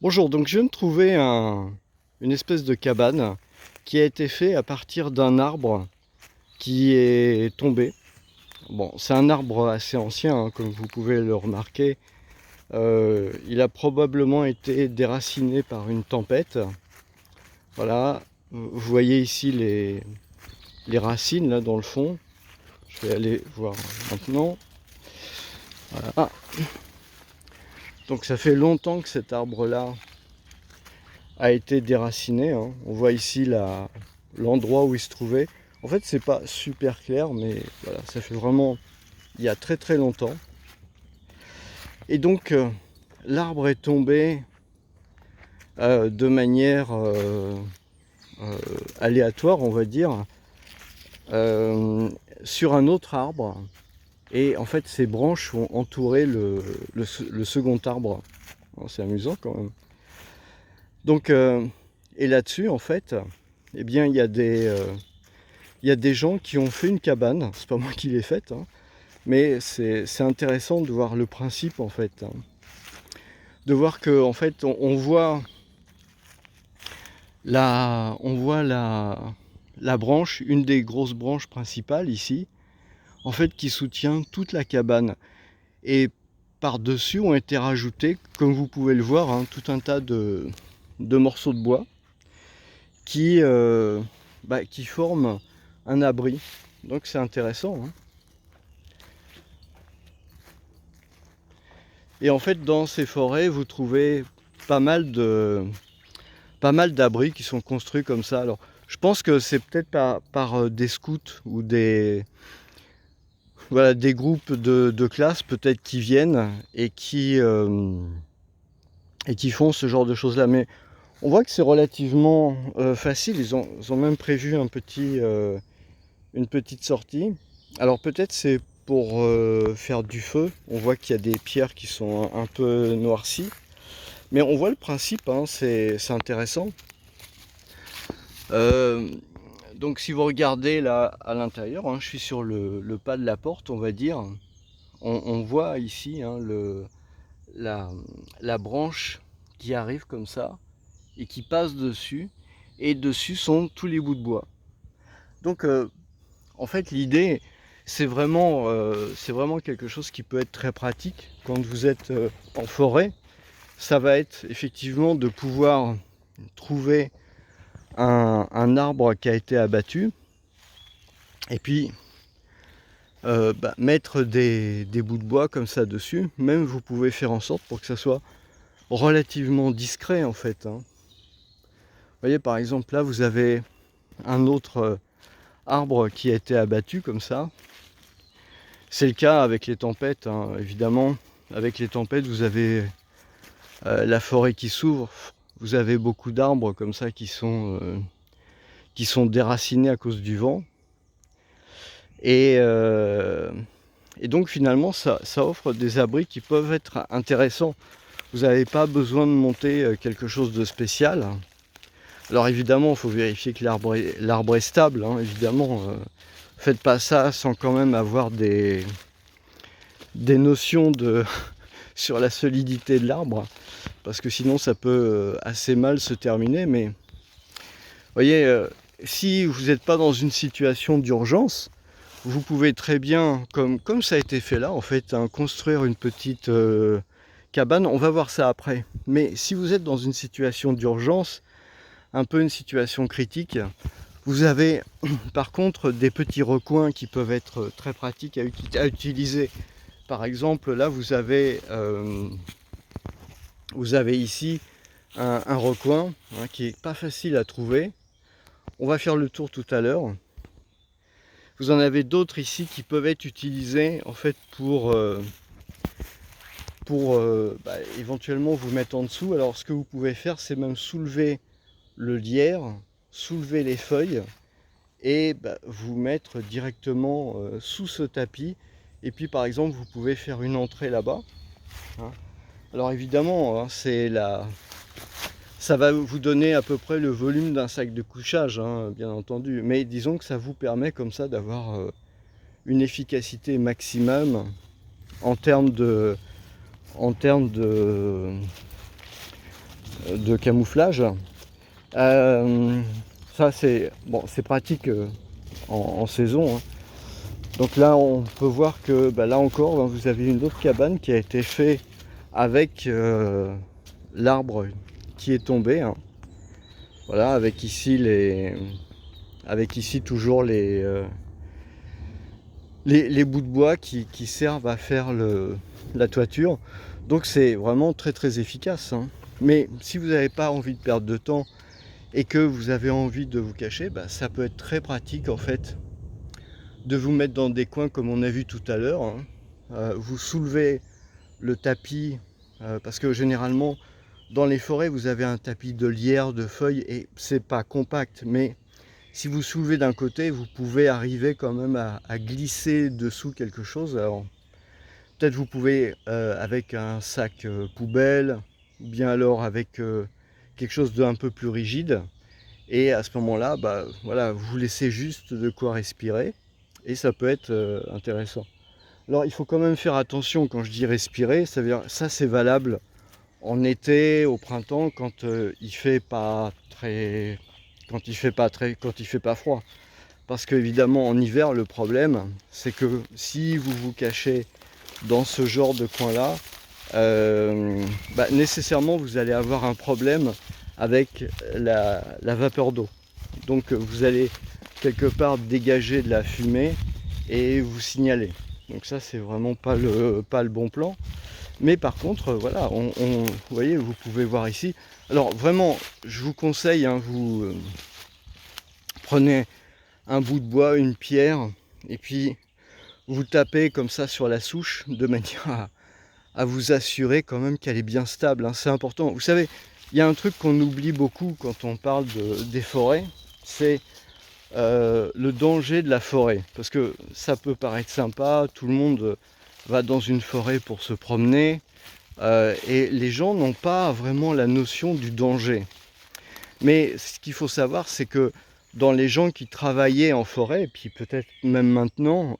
Bonjour, donc je viens de trouver une espèce de cabane qui a été fait à partir d'un arbre qui est tombé. Bon, c'est un arbre assez ancien, hein, comme vous pouvez le remarquer. Il a probablement été déraciné par une tempête. Voilà, vous voyez ici les racines là dans le fond. Je vais aller voir maintenant. Voilà. Ah, donc ça fait longtemps que cet arbre-là a été déraciné, hein. On voit ici l'endroit où il se trouvait. En fait, c'est pas super clair, mais voilà, ça fait vraiment il y a très très longtemps. Et donc, l'arbre est tombé de manière aléatoire, on va dire, euh, sur un autre arbre. Et en fait, ces branches ont entouré le second arbre. C'est amusant quand même. Donc, et là-dessus, en fait, eh bien, il y a des gens qui ont fait une cabane, c'est pas moi qui l'ai faite, hein, mais c'est intéressant de voir le principe en fait, hein. De voir que en fait on voit la branche, une des grosses branches principales ici, en fait qui soutient toute la cabane. Et par-dessus ont été rajoutés, comme vous pouvez le voir, hein, tout un tas de morceaux de bois qui, qui forment un abri. Donc c'est intéressant, hein. Et en fait, dans ces forêts, vous trouvez pas mal de pas mal d'abris qui sont construits comme ça. Alors, je pense que c'est peut-être par des scouts ou voilà, des groupes de classe peut-être qui viennent et qui font ce genre de choses-là. Mais on voit que c'est relativement facile. Ils ont même prévu une petite sortie. Alors peut-être c'est pour faire du feu. On voit qu'il y a des pierres qui sont un peu noircies. Mais on voit le principe, hein, c'est intéressant. Euh, donc si vous regardez là à l'intérieur, hein, je suis sur le pas de la porte, on va dire, on voit ici, hein, la, la branche qui arrive comme ça et qui passe dessus. Et dessus sont tous les bouts de bois. Donc en fait l'idée c'est vraiment quelque chose qui peut être très pratique quand vous êtes en forêt. Ça va être effectivement de pouvoir trouver un arbre qui a été abattu et puis mettre des bouts de bois comme ça dessus. Même vous pouvez faire en sorte pour que ça soit relativement discret en fait, hein. Vous voyez par exemple là vous avez un autre arbre qui a été abattu comme ça. C'est le cas avec les tempêtes, hein, évidemment. Avec les tempêtes vous avez la forêt qui s'ouvre, vous avez beaucoup d'arbres comme ça qui sont déracinés à cause du vent. Et, euh, et donc finalement ça offre des abris qui peuvent être intéressants. Vous n'avez pas besoin de monter quelque chose de spécial. Alors évidemment il faut vérifier que l'arbre est stable, hein, évidemment. Faites pas ça sans quand même avoir des notions sur la solidité de l'arbre, parce que sinon ça peut assez mal se terminer. Mais vous voyez, si vous n'êtes pas dans une situation d'urgence, vous pouvez très bien, comme ça a été fait là, en fait, hein, construire une petite cabane. On va voir ça après. Mais si vous êtes dans une situation d'urgence, un peu une situation critique, vous avez par contre des petits recoins qui peuvent être très pratiques à utiliser. Par exemple, là, vous avez ici un recoin, hein, qui est pas facile à trouver. On va faire le tour tout à l'heure. Vous en avez d'autres ici qui peuvent être utilisés en fait pour éventuellement vous mettre en dessous. Alors ce que vous pouvez faire, c'est même soulever le lierre, soulever les feuilles et vous mettre directement sous ce tapis. Et puis par exemple, vous pouvez faire une entrée là-bas, hein. Alors évidemment, hein, ça va vous donner à peu près le volume d'un sac de couchage, hein, bien entendu. Mais disons que ça vous permet comme ça d'avoir une efficacité maximum en termes de, en termes de camouflage. Ça c'est bon, c'est pratique en saison, hein. Donc là on peut voir que bah, là encore vous avez une autre cabane qui a été faite avec l'arbre qui est tombé, hein. Voilà, avec ici toujours les bouts de bois qui servent à faire la toiture. Donc c'est vraiment très très efficace, hein. Mais si vous n'avez pas envie de perdre de temps et que vous avez envie de vous cacher, bah, ça peut être très pratique en fait de vous mettre dans des coins comme on a vu tout à l'heure, hein. Vous soulevez le tapis, parce que généralement dans les forêts vous avez un tapis de lierre, de feuilles, et c'est pas compact, mais si vous soulevez d'un côté, vous pouvez arriver quand même à glisser dessous quelque chose. Alors peut-être vous pouvez avec un sac poubelle, ou bien alors avec quelque chose d'un peu plus rigide, et à ce moment-là, bah, voilà, vous laissez juste de quoi respirer, et ça peut être intéressant. Alors il faut quand même faire attention quand je dis respirer, ça veut dire, ça c'est valable en été, au printemps, quand il fait pas très, quand il fait pas froid. Parce qu'évidemment en hiver le problème c'est que si vous vous cachez dans ce genre de coin là, bah, nécessairement vous allez avoir un problème avec la vapeur d'eau. Donc vous allez quelque part dégager de la fumée et vous signaler. Donc ça c'est vraiment pas le bon plan. Mais par contre voilà, vous voyez, vous pouvez voir ici. Alors vraiment je vous conseille, hein, vous prenez un bout de bois, une pierre, et puis vous tapez comme ça sur la souche de manière à vous assurer quand même qu'elle est bien stable, hein. C'est important. Vous savez, il y a un truc qu'on oublie beaucoup quand on parle des forêts, c'est le danger de la forêt. Parce que ça peut paraître sympa, tout le monde va dans une forêt pour se promener, et les gens n'ont pas vraiment la notion du danger. Mais ce qu'il faut savoir, c'est que dans les gens qui travaillaient en forêt, et puis peut-être même maintenant,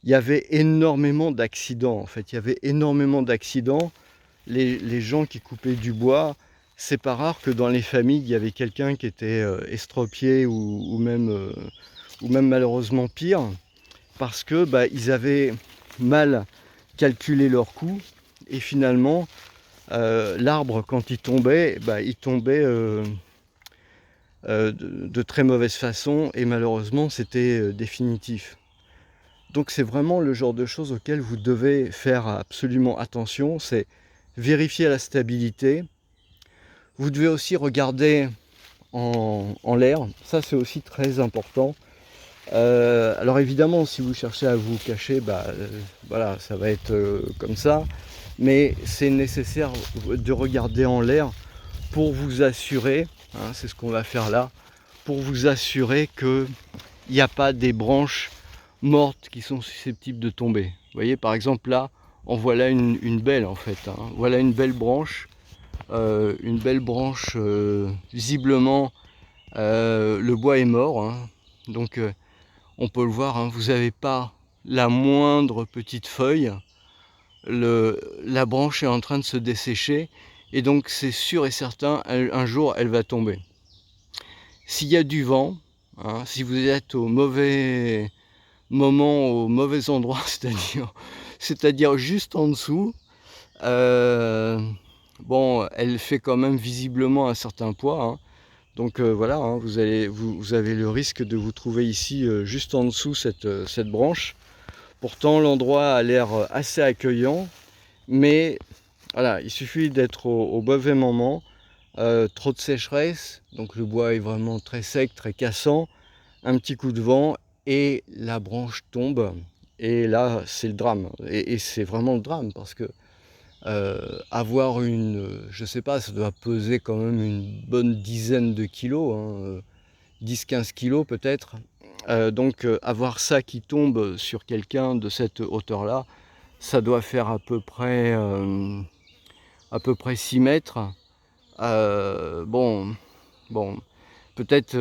il y avait énormément d'accidents. En fait, il y avait énormément d'accidents. Les gens qui coupaient du bois, c'est pas rare que dans les familles, il y avait quelqu'un qui était estropié ou même malheureusement pire, parce que bah, ils avaient mal calculé leurs coûts, et finalement, l'arbre, quand il tombait de très mauvaise façon, et malheureusement c'était définitif. Donc c'est vraiment le genre de choses auxquelles vous devez faire absolument attention, c'est vérifier la stabilité. Vous devez aussi regarder en l'air, ça c'est aussi très important. Alors évidemment si vous cherchez à vous cacher, bah, voilà, ça va être comme ça, mais c'est nécessaire de regarder en l'air pour vous assurer, hein, c'est ce qu'on va faire là, pour vous assurer qu'il n'y a pas des branches mortes qui sont susceptibles de tomber. Vous voyez, par exemple là, en voilà une belle en fait, hein. Voilà une belle branche, visiblement le bois est mort, hein. Donc on peut le voir, hein, vous n'avez pas la moindre petite feuille, la branche est en train de se dessécher, et donc c'est sûr et certain, un jour elle va tomber. S'il y a du vent, hein, si vous êtes au mauvais moment, au mauvais endroit, c'est-à-dire juste en dessous, bon, elle fait quand même visiblement un certain poids, hein. Donc voilà, hein, vous avez le risque de vous trouver ici juste en dessous cette branche. Pourtant l'endroit a l'air assez accueillant, mais voilà, il suffit d'être au mauvais moment. Trop de sécheresse, donc le bois est vraiment très sec, très cassant, un petit coup de vent et la branche tombe, et là c'est le drame, et c'est vraiment le drame, parce que avoir je sais pas, ça doit peser quand même une bonne dizaine de kilos, hein, 10-15 kilos peut-être, donc avoir ça qui tombe sur quelqu'un de cette hauteur là, ça doit faire à peu près 6 mètres. Bon, peut-être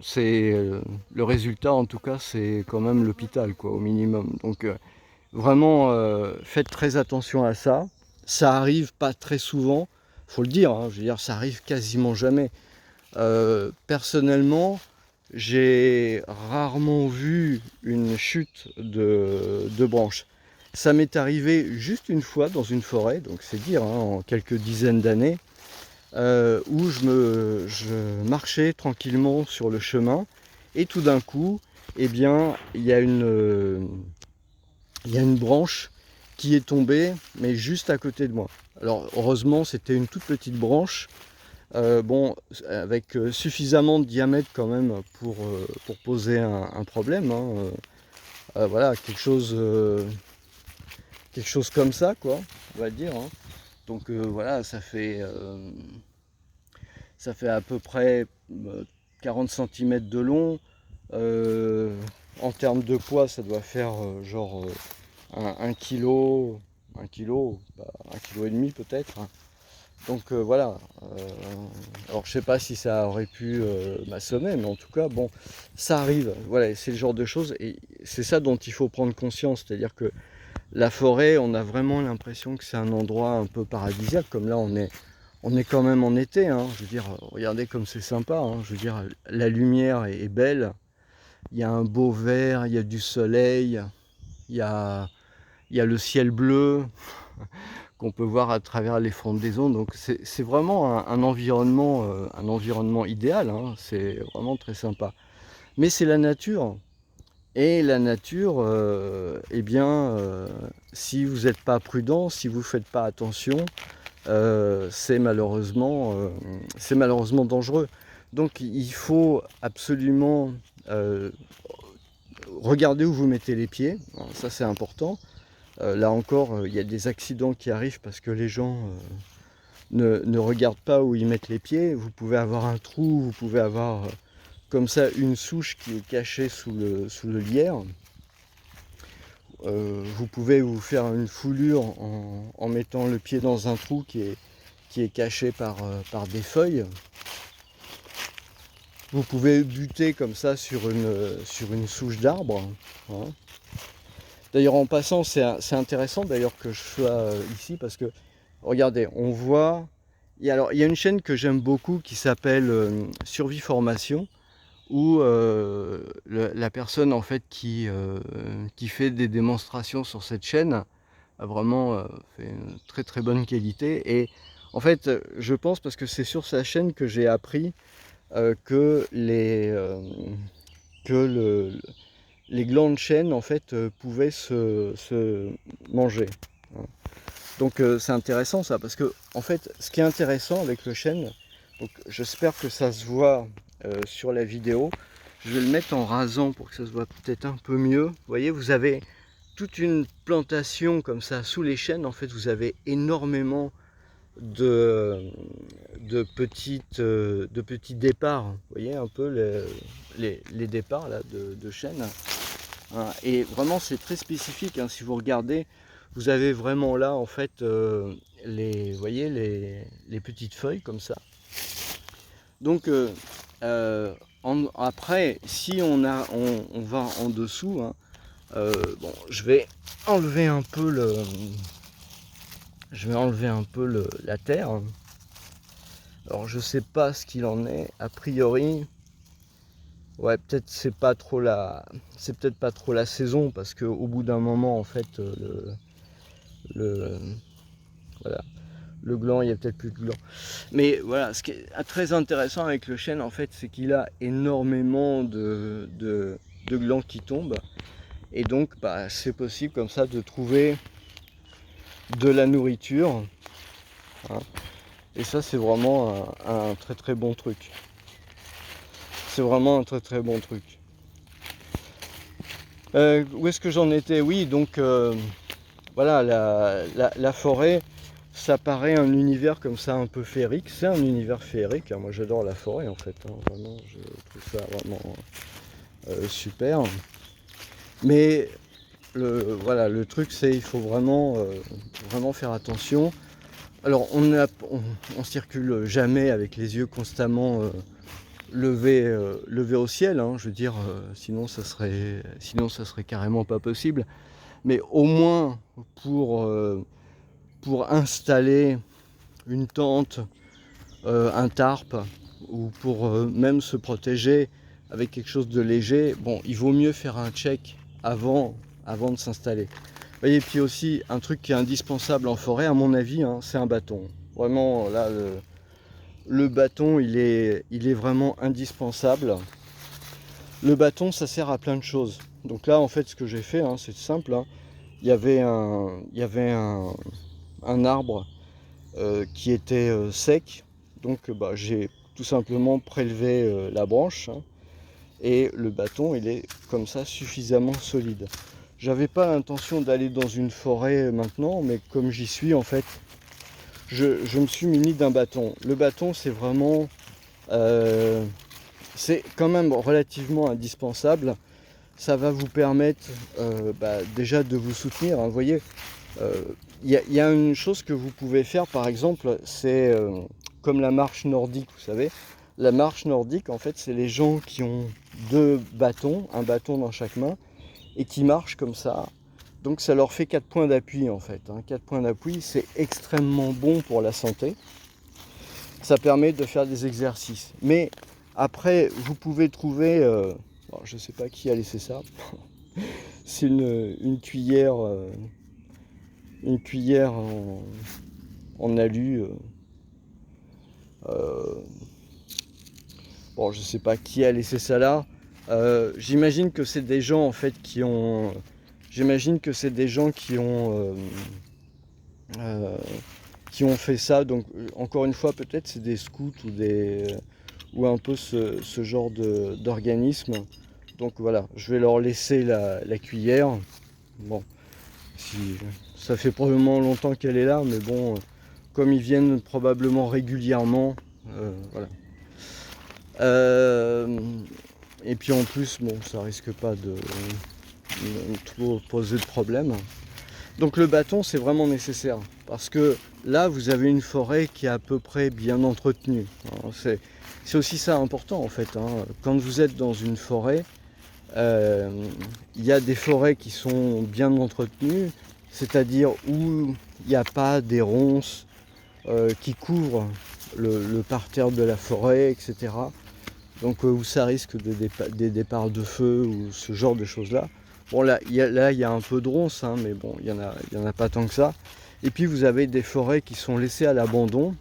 c'est le résultat, en tout cas, c'est quand même l'hôpital, quoi, au minimum. Donc vraiment, faites très attention à ça. Ça arrive pas très souvent, faut le dire, hein, je veux dire, ça arrive quasiment jamais. Personnellement, j'ai rarement vu une chute de branches. Ça m'est arrivé juste une fois dans une forêt, donc c'est dire, hein, en quelques dizaines d'années, où je marchais tranquillement sur le chemin, et tout d'un coup, eh bien, il y a une branche qui est tombée, mais juste à côté de moi. Alors heureusement, c'était une toute petite branche, bon, avec suffisamment de diamètre quand même pour poser un problème, hein. Voilà, quelque chose comme ça, quoi, on va dire, hein. Donc voilà, ça fait à peu près 40 cm de long. En termes de poids, ça doit faire genre 1 kg, 1 kg, 1 kg et demi peut-être. Donc voilà. Alors je sais pas si ça aurait pu m'assommer, mais en tout cas, bon, ça arrive. Voilà, c'est le genre de choses, et c'est ça dont il faut prendre conscience. C'est-à-dire que la forêt, on a vraiment l'impression que c'est un endroit un peu paradisiaque, comme là on est quand même en été, hein. Je veux dire, regardez comme c'est sympa, hein. Je veux dire, la lumière est belle, il y a un beau vert, il y a du soleil, il y a, il y a le ciel bleu qu'on peut voir à travers les frondaisons. Donc c'est vraiment un environnement idéal, hein. C'est vraiment très sympa. Mais c'est la nature. Et la nature, eh bien, si vous n'êtes pas prudent, si vous ne faites pas attention, c'est malheureusement dangereux. Donc il faut absolument regarder où vous mettez les pieds. Alors, ça c'est important. Là encore, il y a des accidents qui arrivent parce que les gens ne regardent pas où ils mettent les pieds. Vous pouvez avoir un trou, vous pouvez avoir comme ça une souche qui est cachée sous le lierre. Vous pouvez vous faire une foulure en mettant le pied dans un trou qui est caché par des feuilles. Vous pouvez buter comme ça sur une souche d'arbre, hein. D'ailleurs, en passant, c'est intéressant d'ailleurs que je sois ici, parce que regardez, on voit. Alors, il y a une chaîne que j'aime beaucoup qui s'appelle Survie Formation, où la personne en fait qui fait des démonstrations sur cette chaîne a vraiment fait une très très bonne qualité. Et en fait, je pense, parce que c'est sur sa chaîne que j'ai appris que les glands de chêne en fait pouvaient se manger, hein. Donc c'est intéressant ça, parce que en fait, ce qui est intéressant avec le chêne, donc j'espère que ça se voit sur la vidéo. Je vais le mettre en rasant pour que ça se voit peut-être un peu mieux. Vous voyez, vous avez toute une plantation comme ça sous les chênes. En fait, vous avez énormément de petits départs. Vous voyez un peu les départs là, de chênes, hein. Et vraiment, c'est très spécifique, hein. Si vous regardez, vous avez vraiment là en fait vous voyez les petites feuilles comme ça. Donc après, si on va en dessous, hein, bon, je vais enlever un peu la terre. Alors je sais pas ce qu'il en est. A priori, ouais, peut-être c'est peut-être pas trop la saison, parce que au bout d'un moment en fait voilà, le gland, il y a peut-être plus de gland. Mais voilà, ce qui est très intéressant avec le chêne en fait, c'est qu'il a énormément de glands qui tombent, et donc bah, c'est possible comme ça de trouver de la nourriture, hein. Et ça, c'est vraiment un très très bon truc. C'est vraiment un très très bon truc. Où est-ce que j'en étais? Oui, donc voilà, la forêt, ça paraît un univers comme ça un peu féerique. C'est un univers féerique, hein. Moi j'adore la forêt en fait, hein. Vraiment, je trouve ça vraiment super. Mais voilà, le truc c'est il faut vraiment faire attention. Alors on circule jamais avec les yeux constamment levés au ciel, hein. Je veux dire, sinon ça serait carrément pas possible. Mais au moins pour installer une tente, un tarp, ou pour même se protéger avec quelque chose de léger, bon, il vaut mieux faire un check avant de s'installer. Vous voyez, puis aussi, un truc qui est indispensable en forêt, à mon avis, hein, c'est un bâton. Vraiment, là, le bâton, il est vraiment indispensable. Le bâton, ça sert à plein de choses. Donc là, en fait, ce que j'ai fait, hein, c'est simple. Hein. Il y avait un arbre qui était sec. Donc bah, j'ai tout simplement prélevé la branche. Hein, et le bâton, il est comme ça suffisamment solide. J'avais pas l'intention d'aller dans une forêt maintenant, mais comme j'y suis, en fait, je me suis muni d'un bâton. Le bâton, c'est vraiment... c'est quand même relativement indispensable. Ça va vous permettre déjà de vous soutenir. Hein. Vous voyez, il y a une chose que vous pouvez faire, par exemple, c'est comme la marche nordique, vous savez. La marche nordique, en fait, c'est les gens qui ont deux bâtons, un bâton dans chaque main, et qui marchent comme ça. Donc ça leur fait 4 points d'appui, en fait. Hein. 4 points d'appui, c'est extrêmement bon pour la santé. Ça permet de faire des exercices. Mais après, vous pouvez trouver... bon, je ne sais pas qui a laissé ça. C'est une cuillère en alu. Bon, je sais pas qui a laissé ça là. J'imagine que c'est des gens en fait qui ont. J'imagine que c'est des gens qui ont fait ça. Donc encore une fois, peut-être c'est des scouts ou un peu ce genre d'organisme. Donc voilà, je vais leur laisser la cuillère. Bon, ça fait probablement longtemps qu'elle est là, mais bon, comme ils viennent probablement régulièrement, voilà. Et puis en plus, bon, ça risque pas de trop poser de problème. Donc le bâton, c'est vraiment nécessaire, parce que là, vous avez une forêt qui est à peu près bien entretenue. C'est aussi ça important en fait. Hein. Quand vous êtes dans une forêt, il y a des forêts qui sont bien entretenues, c'est-à-dire où il n'y a pas des ronces qui couvrent le parterre de la forêt, etc. Donc où ça risque des départs de feu ou ce genre de choses-là. Bon là, il y a un peu de ronces, hein, mais bon, il y en a pas tant que ça. Et puis vous avez des forêts qui sont laissées à l'abandon,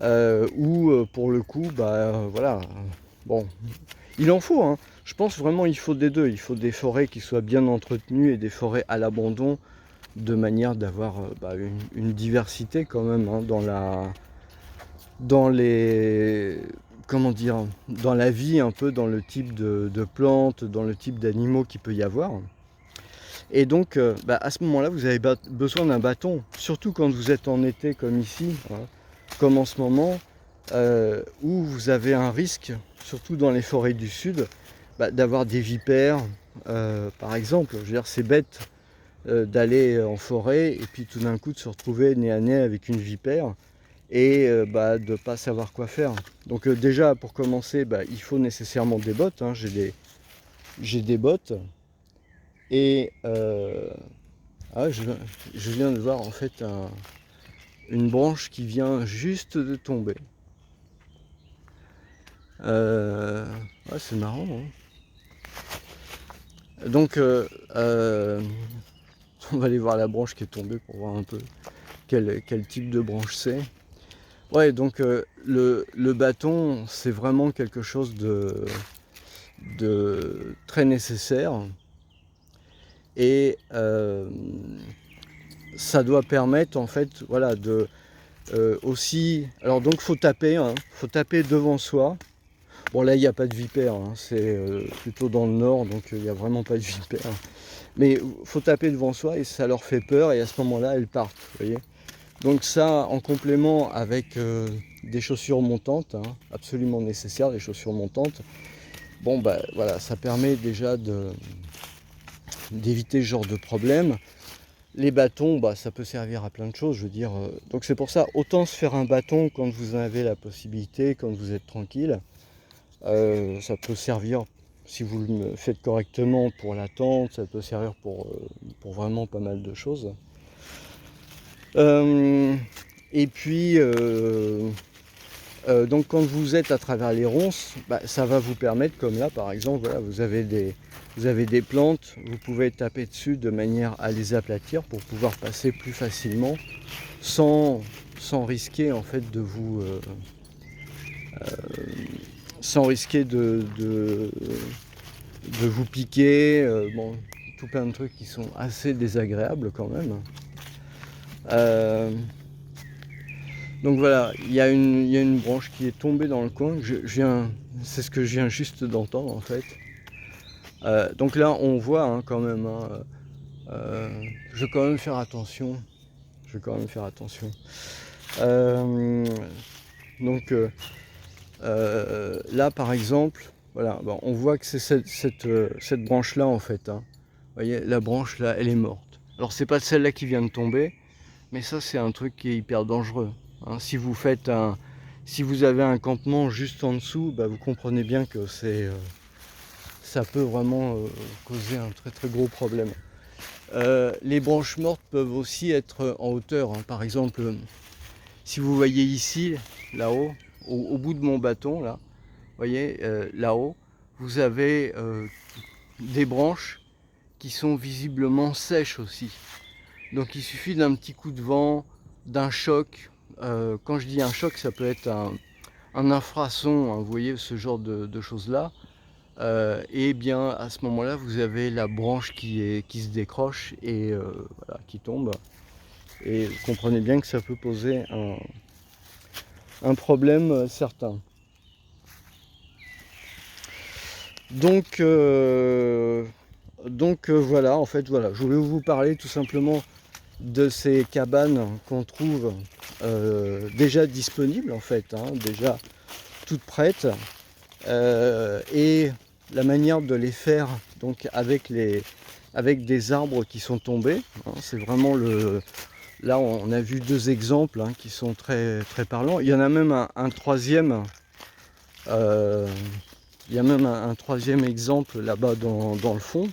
où pour le coup, voilà, bon, il en faut, hein. Je pense vraiment il faut des deux. Il faut des forêts qui soient bien entretenues et des forêts à l'abandon, de manière d'avoir une diversité quand même hein, dans les comment dire, dans la vie un peu, dans le type de plantes, dans le type d'animaux qu'il peut y avoir. Et donc à ce moment-là, vous avez besoin d'un bâton, surtout quand vous êtes en été comme ici, hein, comme en ce moment, où vous avez un risque, surtout dans les forêts du sud, d'avoir des vipères, par exemple. Je veux dire, c'est bête d'aller en forêt et puis tout d'un coup de se retrouver nez à nez avec une vipère et de ne pas savoir quoi faire. Donc déjà, pour commencer, il faut nécessairement des bottes. Hein. J'ai des bottes et je viens de voir en fait une branche qui vient juste de tomber. Ouais, c'est marrant. Hein. Donc, on va aller voir la branche qui est tombée pour voir un peu quel type de branche c'est. Ouais, donc le bâton, c'est vraiment quelque chose de très nécessaire. Et ça doit permettre, en fait, voilà, de aussi... Alors donc, faut taper devant soi. Bon là il n'y a pas de vipère, hein. C'est plutôt dans le nord, donc il n'y a vraiment pas de vipère. Mais il faut taper devant soi et ça leur fait peur et à ce moment-là elles partent, vous voyez. Donc ça en complément avec des chaussures montantes, hein, absolument nécessaires, les chaussures montantes. Bon voilà, ça permet déjà d'éviter ce genre de problème. Les bâtons, ça peut servir à plein de choses, je veux dire. Donc c'est pour ça, autant se faire un bâton quand vous en avez la possibilité, quand vous êtes tranquille. Ça peut servir, si vous le faites correctement, pour la tente, ça peut servir pour vraiment pas mal de choses. Et puis, donc quand vous êtes à travers les ronces, ça va vous permettre, comme là par exemple, voilà, vous avez des plantes, vous pouvez taper dessus de manière à les aplatir pour pouvoir passer plus facilement sans risquer en fait sans risquer de vous piquer, bon, tout plein de trucs qui sont assez désagréables quand même. Donc voilà, il y a une branche qui est tombée dans le coin, c'est ce que je viens juste d'entendre en fait. Donc là on voit hein, quand même, hein, je vais quand même faire attention. Donc là par exemple, voilà, bon, on voit que c'est cette branche là en fait. Hein. Vous voyez, la branche là, elle est morte. Alors c'est pas celle-là qui vient de tomber, mais ça c'est un truc qui est hyper dangereux. Hein. Si vous avez un campement juste en dessous, vous comprenez bien que ça peut vraiment causer un très très gros problème. Les branches mortes peuvent aussi être en hauteur. Hein. Par exemple, si vous voyez ici, là-haut, au bout de mon bâton, là, vous voyez, là-haut, vous avez des branches qui sont visiblement sèches aussi. Donc il suffit d'un petit coup de vent, d'un choc. Quand je dis un choc, ça peut être un infrason, hein, vous voyez, ce genre de choses-là. Et bien à ce moment-là, vous avez la branche qui se décroche et voilà, qui tombe. Et vous comprenez bien que ça peut poser un problème certain. Donc voilà, en fait, voilà, je voulais vous parler tout simplement de ces cabanes qu'on trouve déjà disponibles en fait, hein, déjà toutes prêtes, et la manière de les faire donc avec des arbres qui sont tombés. Hein, c'est vraiment là on a vu deux exemples hein, qui sont très très parlants. Il y en a même un troisième. Il y a même un troisième exemple là-bas dans le fond.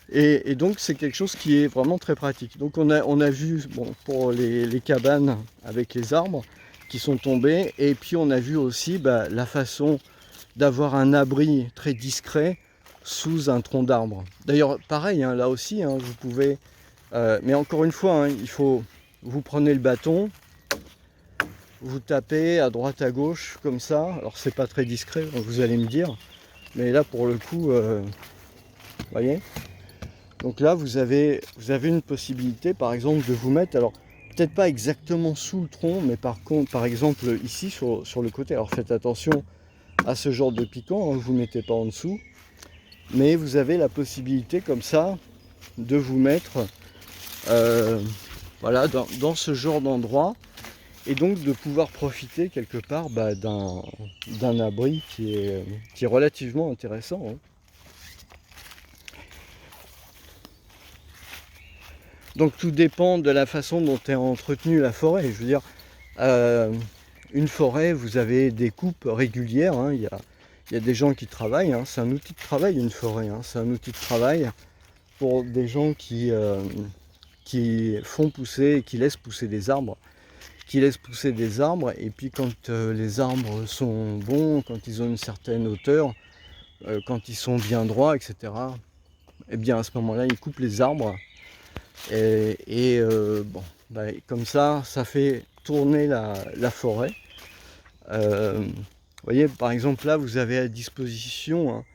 Et donc c'est quelque chose qui est vraiment très pratique. Donc on a vu bon, pour les cabanes avec les arbres qui sont tombés, et puis on a vu aussi la façon d'avoir un abri très discret sous un tronc d'arbre. D'ailleurs pareil, hein, là aussi, hein, vous pouvez... mais encore une fois, hein, vous prenez le bâton, vous tapez à droite à gauche comme ça. Alors c'est pas très discret, vous allez me dire, mais là pour le coup, vous voyez. Donc là, vous avez une possibilité, par exemple, de vous mettre, alors peut-être pas exactement sous le tronc, mais par contre, par exemple, ici, sur le côté. Alors faites attention à ce genre de piquant, hein, vous ne mettez pas en dessous. Mais vous avez la possibilité, comme ça, de vous mettre voilà, dans ce genre d'endroit. Et donc de pouvoir profiter quelque part d'un abri qui est relativement intéressant. Hein. Donc tout dépend de la façon dont est entretenue la forêt. Je veux dire, une forêt, vous avez des coupes régulières. Hein. Il y a des gens qui travaillent. Hein. C'est un outil de travail, une forêt. Hein. C'est un outil de travail pour des gens qui font pousser, qui laissent pousser des arbres. Et puis quand les arbres sont bons, quand ils ont une certaine hauteur, quand ils sont bien droits, etc., et bien à ce moment-là, ils coupent les arbres. Et bon, comme ça fait tourner la forêt. Vous voyez, par exemple, là, vous avez à disposition hein,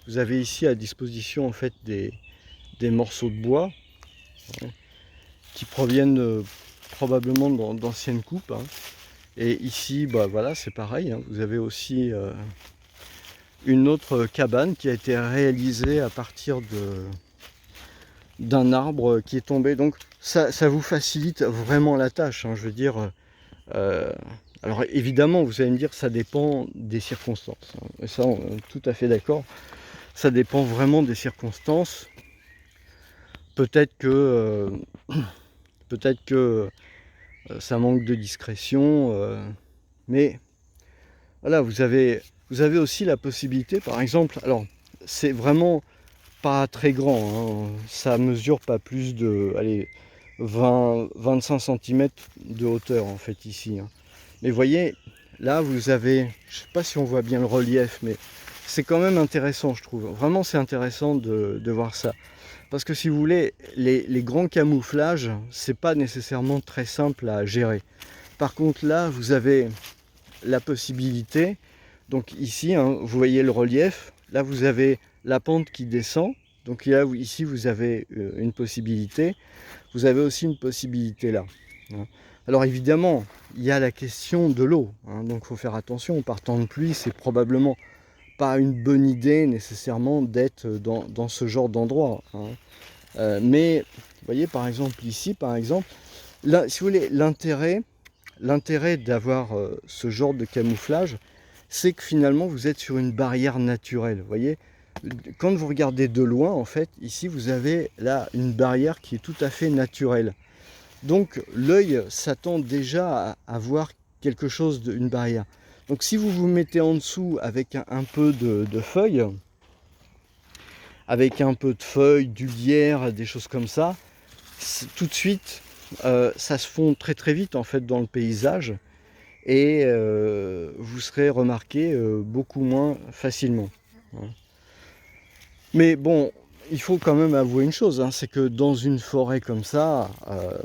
vous avez ici à disposition en fait des morceaux de bois hein, qui proviennent probablement d'anciennes coupes. Hein. Et ici, voilà, c'est pareil. Hein, vous avez aussi une autre cabane qui a été réalisée à partir d'un arbre qui est tombé. Donc ça vous facilite vraiment la tâche. Hein, je veux dire, alors évidemment, vous allez me dire, ça dépend des circonstances. Hein, et ça, on est tout à fait d'accord. Ça dépend vraiment des circonstances. Peut-être que ça manque de discrétion, mais voilà, vous avez aussi la possibilité, par exemple, alors c'est vraiment pas très grand, hein. Ça mesure pas plus de, allez, 20-25 cm de hauteur en fait ici, hein. Mais voyez, là vous avez, je sais pas si on voit bien le relief, mais c'est quand même intéressant, je trouve. Vraiment, c'est intéressant de voir ça. Parce que si vous voulez, les grands camouflages, c'est pas nécessairement très simple à gérer. Par contre, là, vous avez la possibilité, donc ici, hein, vous voyez le relief, là vous avez la pente qui descend, donc là, ici vous avez une possibilité, vous avez aussi une possibilité là, hein. Alors évidemment, il y a la question de l'eau, hein, donc il faut faire attention, par temps de pluie, c'est probablement pas une bonne idée nécessairement d'être dans ce genre d'endroit, hein. Mais vous voyez par exemple ici, par exemple, là, si vous voulez, l'intérêt d'avoir ce genre de camouflage, c'est que finalement vous êtes sur une barrière naturelle. Vous voyez, quand vous regardez de loin, en fait, ici vous avez là une barrière qui est tout à fait naturelle. Donc l'œil s'attend déjà à voir quelque chose, une barrière. Donc si vous vous mettez en dessous avec un peu de feuilles, avec un peu de feuilles, du lierre, des choses comme ça, tout de suite, ça se fond très très vite en fait dans le paysage et vous serez remarqué beaucoup moins facilement. Mais bon, il faut quand même avouer une chose, hein, c'est que dans une forêt comme ça,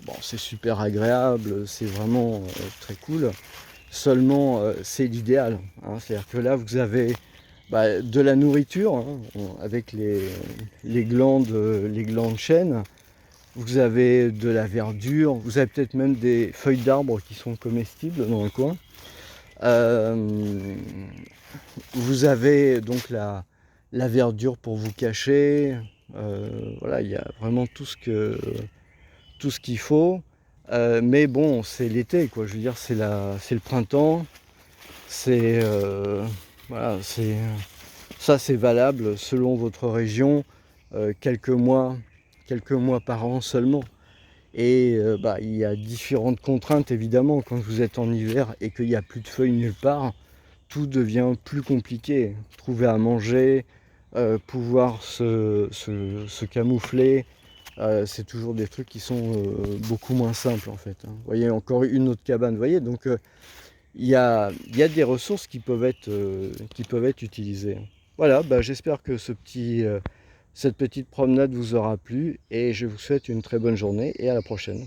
bon, c'est super agréable, c'est vraiment très cool. Seulement, c'est l'idéal, hein. C'est-à-dire que là, vous avez de la nourriture, hein, avec les glandes chênes. Vous avez de la verdure, vous avez peut-être même des feuilles d'arbres qui sont comestibles dans le coin. Vous avez donc la verdure pour vous cacher. Voilà, il y a vraiment tout ce qu'il faut. Mais bon, c'est l'été, quoi. Je veux dire, c'est le printemps. C'est voilà, ça, c'est valable selon votre région, quelques mois par an seulement. Et il y a différentes contraintes évidemment quand vous êtes en hiver et qu'il n'y a plus de feuilles nulle part. Tout devient plus compliqué. Trouver à manger, pouvoir se camoufler, c'est toujours des trucs qui sont beaucoup moins simples en fait, hein. Vous voyez, encore une autre cabane, vous voyez, donc il y a des ressources qui peuvent être utilisées. Voilà, j'espère que cette petite promenade vous aura plu et je vous souhaite une très bonne journée et à la prochaine.